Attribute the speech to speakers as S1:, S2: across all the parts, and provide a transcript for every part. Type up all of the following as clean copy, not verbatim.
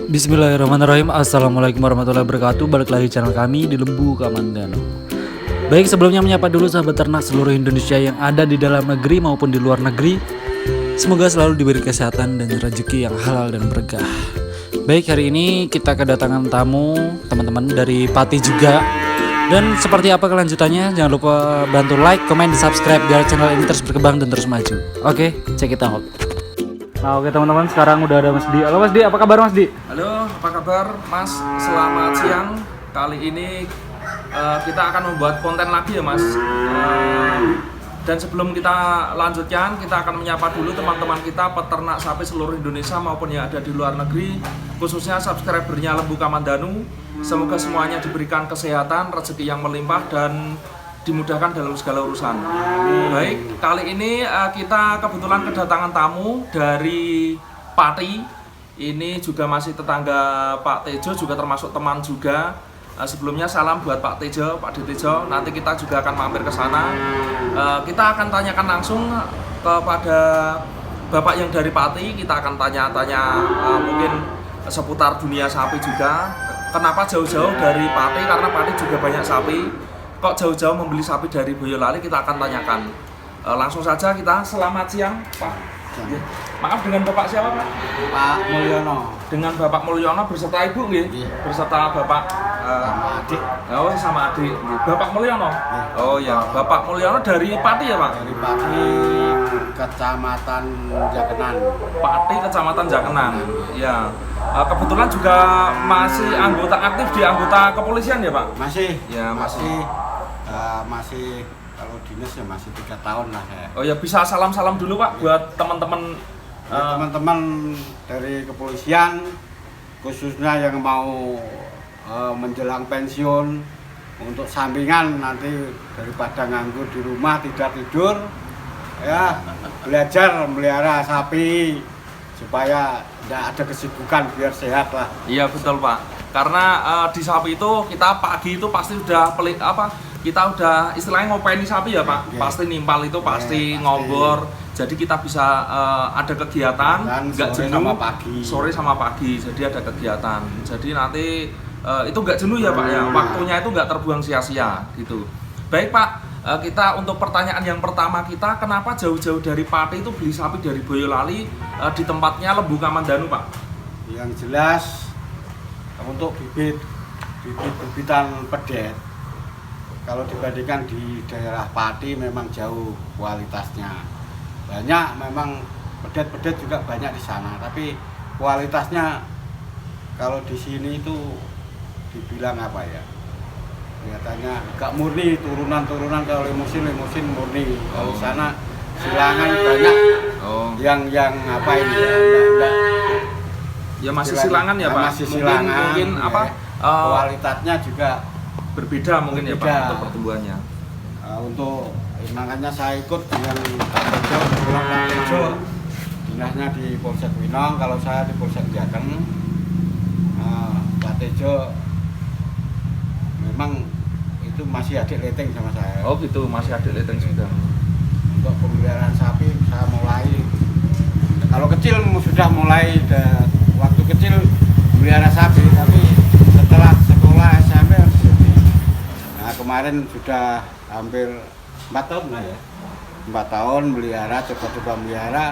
S1: Bismillahirrahmanirrahim. Assalamualaikum warahmatullahi wabarakatuh. Balik lagi channel kami di Lembu Kamandano. Baik, sebelumnya menyapa dulu sahabat ternak seluruh Indonesia yang ada di dalam negeri maupun di luar negeri. Semoga selalu diberi kesehatan dan rezeki yang halal dan berkah. Baik, hari ini kita kedatangan tamu teman-teman dari Pati juga. Dan seperti apa kelanjutannya, jangan lupa bantu like, komen, dan subscribe biar channel ini terus berkembang dan terus maju. Oke, check it out. Nah, oke teman-teman, sekarang udah ada Mas Di. Halo Mas Di, apa kabar Mas Di?
S2: Halo, apa kabar Mas? Selamat siang. Kali ini kita akan membuat konten lagi ya Mas. Dan sebelum kita lanjutkan, kita akan menyapa dulu teman-teman kita peternak sapi seluruh Indonesia maupun yang ada di luar negeri, khususnya subscribernya Lembu Kamandano. Semoga semuanya diberikan kesehatan, rezeki yang melimpah dan dimudahkan dalam segala urusan. Baik, kali ini kita kebetulan kedatangan tamu dari Pati. Ini juga masih tetangga Pak Tejo, juga termasuk teman juga. Sebelumnya salam buat Pak Tejo, Pak Tejo. Nanti kita juga akan mampir ke sana. Kita akan tanyakan langsung kepada Bapak yang dari Pati. Kita akan tanya-tanya mungkin seputar dunia sapi juga. Kenapa jauh-jauh dari Pati? Karena Pati juga banyak sapi. Kok jauh-jauh membeli sapi dari Boyolali, kita akan tanyakan. Langsung saja kita, selamat siang Pak. Ya. Maaf, dengan Bapak siapa Pak?
S3: Pak Mulyono.
S2: Dengan Bapak Mulyono berserta Ibu nggih?
S3: Iya.
S2: Berserta Bapak
S3: Sama adik.
S2: oh sama adik. Bapak Mulyono.
S3: Iya.
S2: Oh ya, Bapak Mulyono dari Pati ya Pak?
S3: Dari Pati, Kecamatan Jakenan.
S2: Pati, Kecamatan Jakenan. Ya. Kebetulan juga masih anggota aktif di anggota kepolisian ya Pak?
S3: Masih.
S2: Ya, masih.
S3: Masih kalau dinas ya masih 3 tahun lah ya.
S2: Oh ya, bisa salam-salam dulu Pak buat teman-teman
S3: Teman-teman dari kepolisian, khususnya yang mau menjelang pensiun, untuk sampingan nanti daripada nganggur di rumah tidak tidur, ya belajar melihara sapi supaya tidak ada kesibukan biar sehat lah.
S2: Iya betul Pak, karena di sapi itu kita pagi itu pasti udah kita udah istilahnya ngopeni sapi ya Pak,
S3: Yeah.
S2: pasti nimpal itu pasti
S3: Pasti.
S2: ngobrol, jadi kita bisa ada kegiatan,
S3: Dan
S2: nggak
S3: sore
S2: jenuh,
S3: sama pagi.
S2: sore sama pagi, jadi ada kegiatan, jadi nanti itu nggak jenuh ya Pak ya, waktunya itu nggak terbuang sia-sia gitu. Baik Pak, kita untuk pertanyaan yang pertama kita, kenapa jauh-jauh dari Pati itu beli sapi dari Boyolali di tempatnya Lembu Kamandano Pak?
S3: Yang jelas untuk bibitan pedet, kalau dibandingkan di daerah Pati memang jauh kualitasnya. Banyak memang pedet-pedet juga banyak di sana, tapi kualitasnya kalau di sini itu dibilang apa ya? Kelihatannya agak murni, turunan-turunan, kalau limusin murni. Kalau di sana silangan banyak
S2: Oh.
S3: yang apa ini ya, enggak.
S2: Ya masih silangan ya Pak.
S3: Masih silangan.
S2: Mungkin
S3: ya.
S2: apa?
S3: Kualitasnya juga
S2: Berbeda mungkin ya Pak
S3: Berbeda.
S2: untuk pertumbuhannya.
S3: untuk makanya saya ikut dengan Pak Tejo, pulang Pak Tejo dinasnya di Polsek Winong, kalau saya di Polsek Jateng. Pak Tejo memang itu masih adik leteng sama saya.
S2: Oh gitu, masih ada leteng sudah.
S3: Untuk pemeliharaan sapi saya mulai, kalau kecil sudah mulai waktu kecil melihara sapi, tapi setelah sekolah SMP jadi. Nah kemarin sudah hampir 4 tahun lah ya, 4 tahun melihara, coba-coba melihara,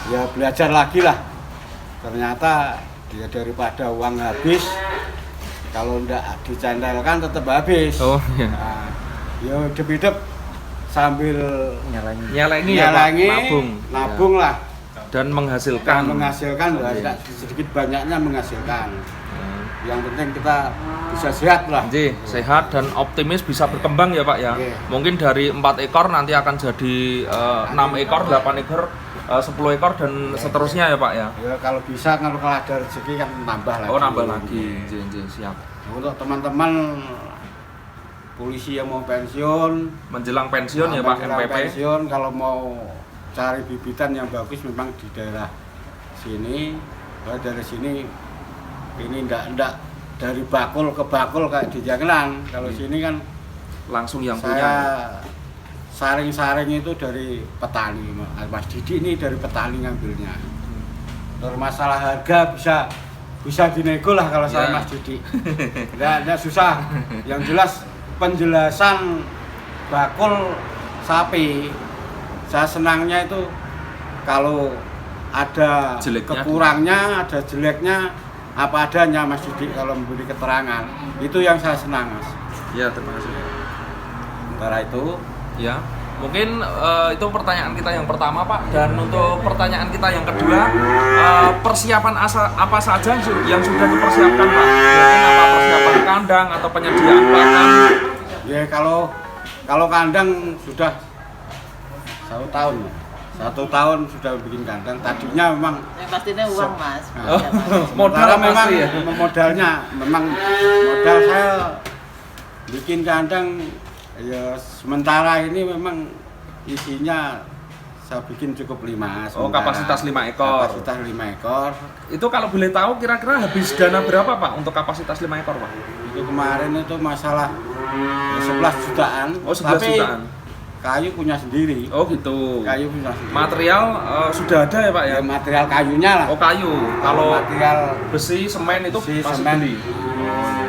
S3: ya belajar lagi lah. Ternyata dia daripada uang habis, kalau enggak dicentelkan tetap habis.
S2: Oh iya.
S3: Nah, ya hidup-hidup sambil
S2: Nyelengi ya Pak,
S3: nabung
S2: Ya.
S3: lah,
S2: Dan menghasilkan.
S3: ya, sedikit banyaknya menghasilkan. Yang penting kita bisa sehat lah.
S2: Ji, sehat dan optimis bisa berkembang ya Pak ya.
S3: Iya.
S2: Mungkin dari 4 ekor nanti akan jadi 6 ekor, 8 ekor, 10 ekor dan seterusnya ya Pak ya.
S3: Ya kalau bisa, kalau ada rezeki kan nambah lagi.
S2: Oh nambah lagi, Ji, siap.
S3: Untuk teman-teman polisi yang mau pensiun,
S2: Menjelang pensiun ya Pak
S3: menjelang
S2: MPP.
S3: pensiun, kalau mau cari bibitan yang bagus memang di daerah sini. Dari sini ini ndak dari bakul ke bakul kayak di Jakenan. Kalau sini kan
S2: Langsung yang
S3: saya
S2: punya.
S3: saring-saring itu dari petani, Mas Didi ini dari petani ngambilnya. Terus masalah harga bisa bisa dinego lah kalau saya Mas Didi. Nggak susah. Yang jelas penjelasan bakul sapi, saya senangnya itu kalau ada
S2: Jeleknya
S3: kekurangnya, ada jeleknya, apa adanya Mas Didi kalau memberi keterangan. Itu yang saya senang, Mas.
S2: Ya, terima kasih.
S3: Sementara itu,
S2: Ya, mungkin itu pertanyaan kita yang pertama Pak. Dan untuk pertanyaan kita yang kedua, persiapan apa saja yang sudah dipersiapkan Pak? Mungkin apa persiapan kandang atau penyediaan pakan?
S3: ya kalau kandang sudah 1 tahun, Mas. 1 tahun sudah bikin kandang. Tadinya memang
S4: Yang pastinya uang mas.
S2: Oh,
S4: Iya, Mas.
S2: modal
S3: memang
S2: pasti ya.
S3: modalnya memang modal saya bikin kandang ya sementara ini memang isinya saya bikin cukup 5.
S2: Oh, kapasitas 5 ekor.
S3: Kapasitas 5 ekor.
S2: Itu kalau boleh tahu kira-kira habis dana berapa Pak untuk kapasitas 5 ekor Pak?
S3: Itu kemarin itu masalah ya 11 jutaan.
S2: Oh, 11
S3: tapi
S2: jutaan.
S3: kayu punya sendiri.
S2: Oh gitu.
S3: Kayu punya sendiri.
S2: Material sudah ada ya Pak ya?
S3: Ya, material kayunya lah.
S2: Oh kayu. Kalau
S3: material
S2: besi, semen itu
S3: besi,
S2: masih
S3: semen.
S2: beli.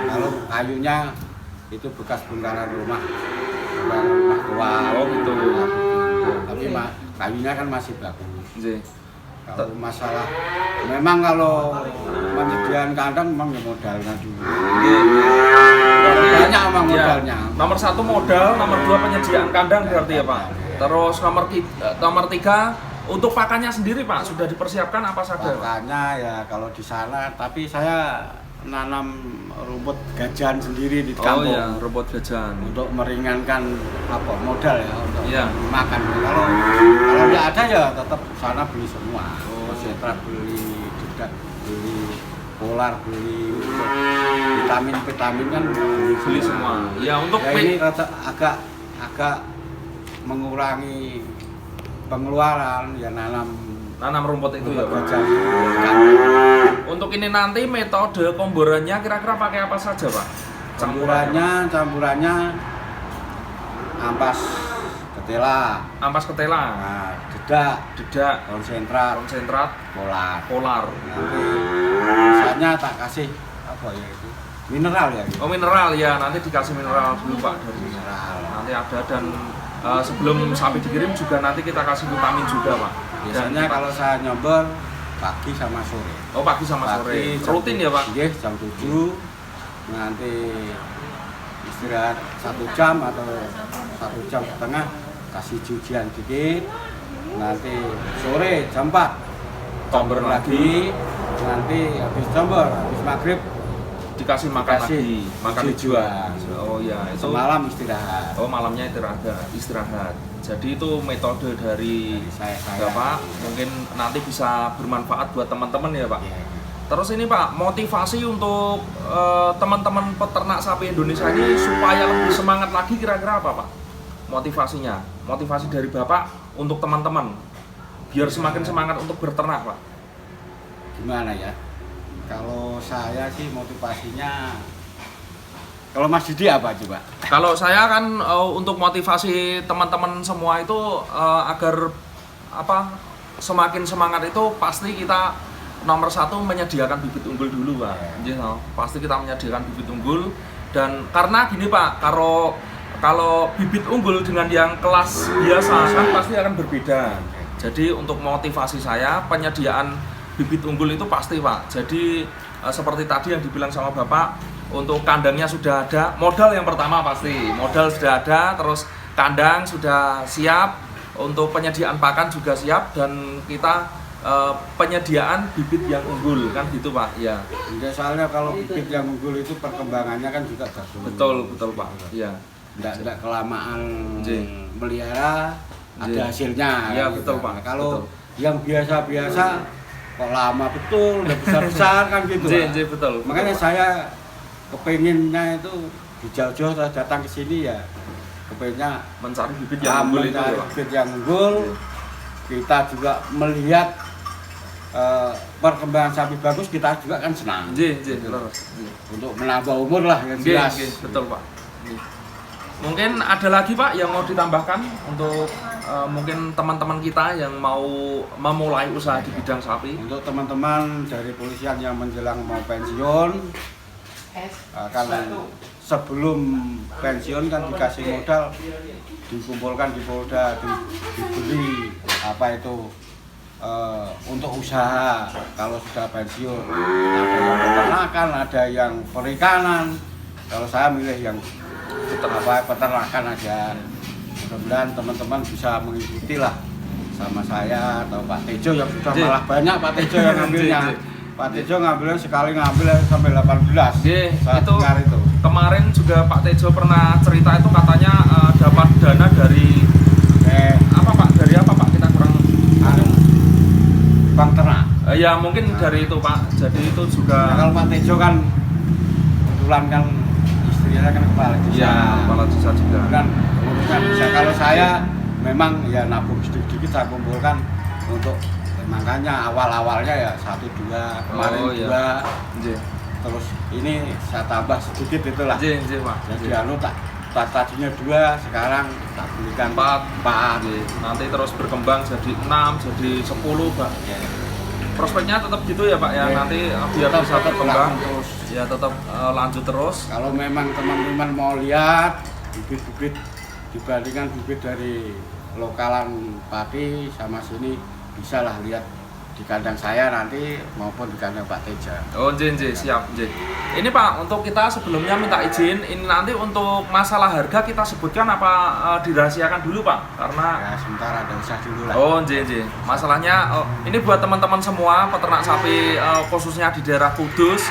S3: Kalau kayunya itu bekas bongkaran rumah tua.
S2: Oh gitu.
S3: Tapi kayunya kan masih bagus.
S2: Nggih.
S3: Kalau masalah, memang kalau penyediaan kandang memang ya modalnya dulu. Banyak memang
S2: Ya,
S3: modalnya.
S2: nomor 1 modal, nomor 2 penyediaan kandang berarti ya Pak. Terus nomor 3 untuk pakannya sendiri Pak sudah dipersiapkan apa saja?
S3: Pakannya ya kalau di sana, tapi saya nanam rumput gajahan sendiri di
S2: Oh
S3: kampung.
S2: ya, robot gajan.
S3: Untuk meringankan apa modal ya untuk
S2: Iya.
S3: makan. Kalau nggak ada ya tetap sana beli semua. Konsentrate beli, tidak beli, polar beli, vitamin kan
S2: Beli semua. Ya untuk
S3: Ya ini agak mengurangi pengeluaran ya
S2: nanam rumput itu ya Pak.
S3: gajahan.
S2: Untuk ini nanti metode komborannya kira-kira pakai apa saja Pak?
S3: Campurannya ampas ketela,
S2: Ketela,
S3: nah, dedak,
S2: konsentrat,
S3: polar. Nanti misalnya tak kasih apa ya itu mineral ya. Gitu.
S2: Oh mineral ya, nanti dikasih mineral dulu Pak dari
S3: Mineral.
S2: nanti ada dan sebelum sapi dikirim juga nanti kita kasih vitamin juga Pak.
S3: Biasanya kalau saya nyobor pagi sama sore.
S2: Oh pagi sama sore, rutin ya Pak?
S3: Iya, jam 7 nanti istirahat 1 jam atau 1 jam setengah kasih cucian dikit, nanti sore jam 4
S2: Comber lagi,
S3: nanti habis combor, habis maghrib
S2: dikasih makan lagi, makan
S3: tujuan.
S2: Oh ya itu.
S3: Semalam istirahat.
S2: Oh malamnya istirahat. Jadi itu metode dari
S3: Saya.
S2: Bapak mungkin nanti bisa bermanfaat buat teman-teman ya Pak.
S3: Iya.
S2: Terus ini Pak, motivasi untuk teman-teman peternak sapi Indonesia ini supaya lebih semangat lagi kira-kira apa Pak? Motivasinya, motivasi dari Bapak untuk teman-teman biar semakin semangat untuk berternak Pak.
S3: Gimana ya? Kalau saya sih motivasinya, kalau Mas Didi apa coba?
S2: Kalau saya kan untuk motivasi teman-teman semua itu agar apa semakin semangat itu pasti kita nomor 1 menyediakan bibit unggul dulu Pak. Pasti kita menyediakan bibit unggul dan karena gini Pak, kalau bibit unggul dengan yang kelas biasa kan pasti akan berbeda. Jadi untuk motivasi saya penyediaan bibit unggul itu pasti Pak. Jadi seperti tadi yang dibilang sama Bapak, untuk kandangnya sudah ada, modal yang pertama pasti, modal sudah ada, terus kandang sudah siap, untuk penyediaan pakan juga siap dan kita penyediaan bibit yang unggul kan gitu Pak. Ya.
S3: Ya, soalnya kalau bibit yang unggul itu perkembangannya kan juga bagus.
S2: Betul Pak. Iya.
S3: Nggak kelamaan
S2: J.
S3: melihara ada hasilnya.
S2: Iya
S3: gitu.
S2: betul Pak.
S3: Nah, kalau
S2: betul.
S3: yang biasa-biasa kok lama betul, udah besar-besar kan gitu. Pak.
S2: Betul.
S3: Makanya saya kepenginnya itu di jauh-jauh saya datang ke sini ya kepenginnya
S2: mencari bibit yang unggul itu ya Pak.
S3: bibit yang unggul. Kita juga melihat perkembangan sapi bagus, kita juga kan senang. Untuk menambah umur lah yang jelas.
S2: Betul Pak. Mungkin ada lagi Pak yang mau ditambahkan untuk mungkin teman-teman kita yang mau memulai usaha di bidang sapi?
S3: Untuk teman-teman dari polisian yang menjelang mau pensiun, kalau sebelum pensiun kan dikasih modal, dikumpulkan di Polda, dibeli apa itu untuk usaha. Kalau sudah pensiun, ada yang peternakan, ada yang perikanan. Kalau saya milih yang peternakan aja. Mudah-mudahan teman-teman bisa mengikuti lah sama saya atau Pak Tejo yang sudah malah banyak Pak Tejo yang ngambilnya. Pak Tejo ngambilnya sekali ngambil sampai 18.
S2: Itu kemarin juga Pak Tejo pernah cerita itu katanya dapat dana dari apa Pak? Dari apa Pak? Kita kurang
S3: Bank Ternak.
S2: Ya mungkin dari itu Pak. Jadi itu juga.
S3: Nah, kalau Pak Tejo kan kebetulan kan istrinya kan kepala desa.
S2: Iya, kepala desa juga.
S3: Kan urusan desa. Kalau saya memang ya nabung sedikit-sedikit saya kumpulkan untuk makanya awal-awalnya ya 1-2 kemarin 2. Terus ini saya tambah sedikit itulah.
S2: Pak.
S3: Jadi tadinya 2, sekarang tak belikan 4.
S2: Nanti terus berkembang jadi 6, jadi 10 Pak. Prospeknya tetap gitu ya Pak ya, nanti biar bisa berkembang
S3: terus.
S2: Ya tetap lanjut terus.
S3: Kalau memang teman-teman mau lihat bibit-bibit dibandingkan bibit dari lokalan padi sama sini, bisa lah lihat di kandang saya nanti maupun di kandang Pak Teja.
S2: Oh siap. Ini Pak, untuk kita sebelumnya minta izin, ini nanti untuk masalah harga kita sebutkan apa dirahasiakan dulu Pak? Karena
S3: ya sebentar ada usah dulu lah.
S2: Oh masalahnya ini buat teman-teman semua peternak sapi khususnya di daerah Kudus,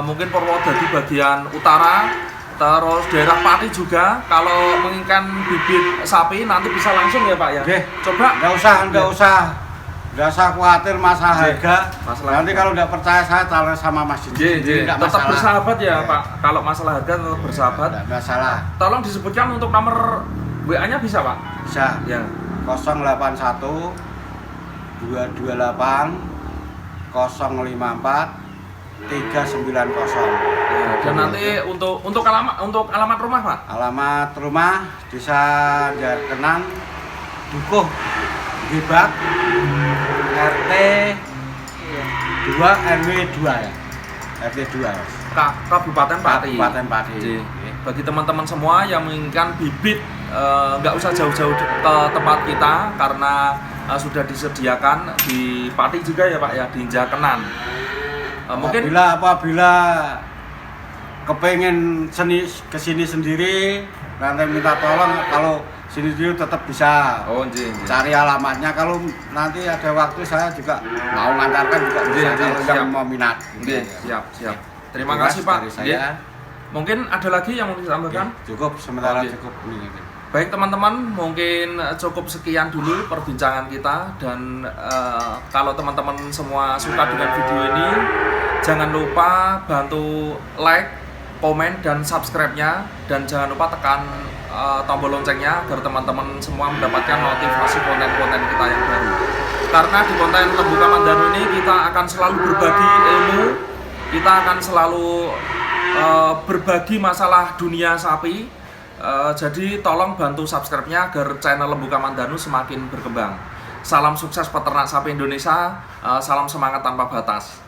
S2: mungkin Purwodadi bagian utara, terus daerah Pati juga. Kalau menginginkan bibit sapi nanti bisa langsung ya Pak ya.
S3: Oke.
S2: Coba.
S3: Nggak usah khawatir masalah harga. Nanti kalau nggak percaya saya tanya sama Mas Didi.
S2: Tetap bersahabat ya Pak. Kalau masalah harga tetap bersahabat.
S3: Nggak masalah.
S2: Tolong disebutkan untuk nomor WA-nya bisa Pak?
S3: Bisa.
S2: Ya.
S3: 081 228 054 390.
S2: Dan nanti untuk alamat rumah Pak?
S3: Alamat rumah Desa Jarkenan, Dukuh, Gebak, RT 2 RW 2 ya. RT 2.
S2: Kabupaten Pati.
S3: Kabupaten Pati.
S2: Bagi teman-teman semua yang menginginkan bibit, nggak usah jauh-jauh ke tempat kita karena sudah disediakan di Pati juga ya Pak ya, di Jarkenan. Mungkin
S3: apabila kepengen kesini sendiri, nanti minta tolong kalau sini dulu tetap bisa. Cari alamatnya. Kalau nanti ada waktu saya juga mau ngantarkan juga bisa kalau yang mau minat.
S2: Siap. Terima kasih Pak. Mungkin ada lagi yang mau ditambahkan?
S3: Cukup sementara cukup ini.
S2: Baik teman-teman, mungkin cukup sekian dulu perbincangan kita. Dan kalau teman-teman semua suka dengan video ini, jangan lupa bantu like, komen, dan subscribe-nya. Dan jangan lupa tekan tombol loncengnya agar teman-teman semua mendapatkan notifikasi konten-konten kita yang baru. Karena di konten Lembu Kamandanu ini kita akan selalu berbagi ilmu, kita akan selalu berbagi masalah dunia sapi. Jadi tolong bantu subscribe-nya agar channel Lembu Kamandanu semakin berkembang. Salam sukses peternak sapi Indonesia, salam semangat tanpa batas.